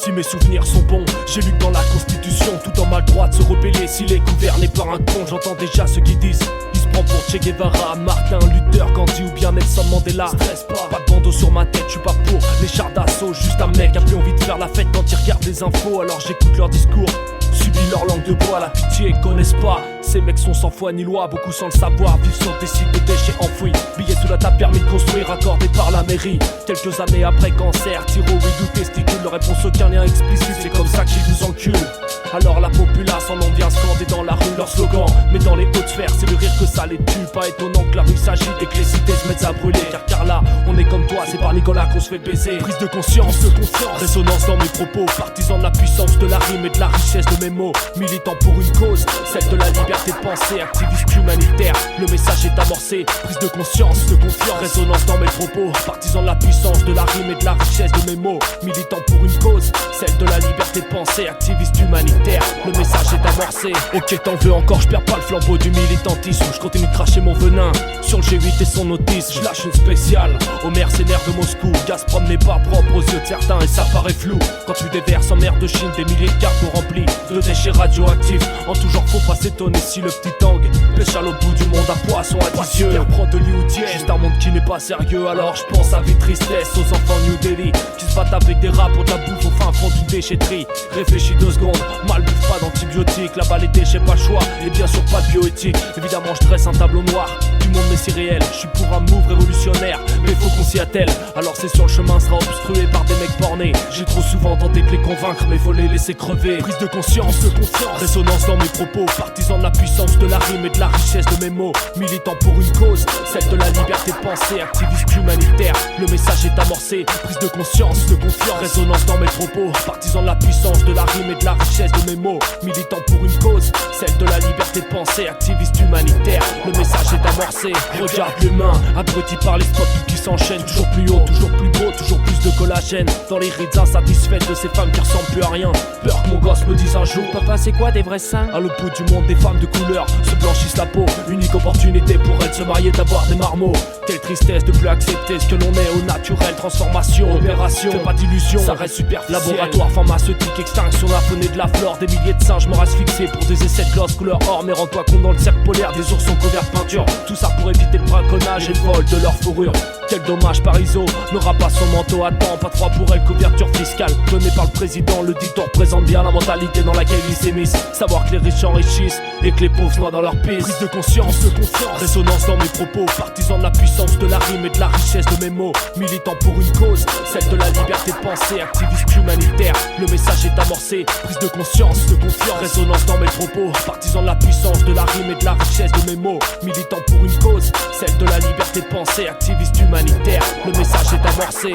Si mes souvenirs sont bons, j'ai lu que dans la Constitution, tout homme a le droit de se rebeller s'il est gouverné par un con. J'entends déjà ceux qui disent il se prend pour Che Guevara, Martin Luther, Gandhi ou bien Nelson Mandela. Stresse pas de bandeau sur ma tête, je suis pas pour les chars d'assaut. Juste un mec a plus envie de faire la fête quand il regarde les infos. Alors j'écoute leur discours, subis leur langue de bois, la pitié ils connaissent pas. Ces mecs sont sans foi ni loi, beaucoup sans le savoir, vivent sur des sites de déchets enfouis. Billets sous la table, permis de construire, accordé par la mairie. Quelques années après cancer, thyroïde ou testicule, leur réponse aucun lien explicite, c'est comme ça qu'ils vous enculent. Alors la populace en vient scander dans la rue leur slogan. Mais dans les hautes sphères, c'est le rire que ça les tue. Pas étonnant que la rue s'agite et que les cités se mettent à brûler. Car là, on est comme toi, c'est par Nicolas qu'on se fait baiser. Prise de conscience, résonance dans mes propos. Partisan de la puissance de la rime et de la richesse de mes mots. Militant pour une cause, celle de la liberté de penser. Activiste humanitaire, le message est amorcé. Prise de conscience, résonance dans mes propos. Partisan de la puissance de la rime et de la richesse de mes mots. Militant pour une cause, celle de la liberté de penser. Activiste humanitaire, le message est amorcé. Ok, t'en veux encore, je perds pas le flambeau du militantisme. Je continue de cracher mon venin sur le G8 et son notice. Je lâche une spéciale aux mercenaires de Moscou. Gazprom n'est pas propre aux yeux de certains et ça paraît flou. Quand tu déverses en mer de Chine des milliers de cargos remplis de déchets radioactifs. En tout genre, faut pas s'étonner si le petit tang pêche à l'autre bout du monde à poisson à 10 yeux. Prod de hollywoodienne, juste un monde qui n'est pas sérieux. Alors je pense à vie tristesse aux enfants New Delhi qui se battent avec des rats pour de la bouffe au fin fond d'une déchetterie. Réfléchis 2 secondes, mal bouffe pas d'antibiotiques. Là-bas les déchets pas le choix et bien sûr pas de bioéthique. Évidemment je dresse un tableau noir du monde mais c'est réel. Je suis pour un move révolutionnaire mais faut qu'on s'y attelle. Alors c'est sur le chemin sera obstrué par des mecs bornés. J'ai trop souvent tenté de les convaincre mais faut les laisser crever. Prise de conscience, résonance dans mes propos. Partisan de la puissance de la rime et de la richesse de mes mots. Militant pour une cause, celle de la liberté de penser. Activiste humanitaire, le message est amorcé. Prise de conscience, résonance dans mes propos. Partisan de la puissance de la rime et de la richesse de mes mots. Militant pour une cause, celle de la liberté de penser. Activiste humanitaire, le message est amorcé. Regarde l'humain, abruti par les spots qui s'enchaînent. Toujours plus haut, toujours plus beau, toujours plus de collagène. Dans les rides insatisfaites de ces femmes qui ressemblent plus à rien. Peur que mon gosse me dise un jour: papa, c'est quoi des vrais seins? À l'autre bout du monde, des femmes de couleur se blanchissent la peau. Unique opportunité pour elles de se marier, d'avoir des marmots. Quelle tristesse de plus accepter ce que l'on est au naturel. Transformation, opération, fais pas d'illusions, ça reste superficiel. Laboratoire pharmaceutique, extinction de la faune et de la flore. Des milliers de singes morts asphyxiés pour des essais de gloss couleur or. Mais rends-toi compte, dans le cercle polaire, des ours sont couverts de peinture. Tout ça pour éviter le braconnage et le vol de leur fourrure. Quel dommage, Parizeau n'aura pas son manteau à temps. Pas de froid pour elle, couverture fiscale donnée par le président. Le dicton représente bien la mentalité dans laquelle il s'émisse. Savoir que les riches s'enrichissent et que les pauvres noient dans leur piste. Prise de conscience, résonance dans mes propos. Partisan de la puissance de la rime et de la richesse de mes mots. Militant pour une cause, celle de la liberté de penser. Activiste humanitaire, le message est amorcé. Prise de conscience, résonance dans mes propos. Partisan de la puissance de la rime et de la richesse de mes mots. Militant pour une cause, celle de la liberté de penser. Activiste humanitaire, le message est amorcé.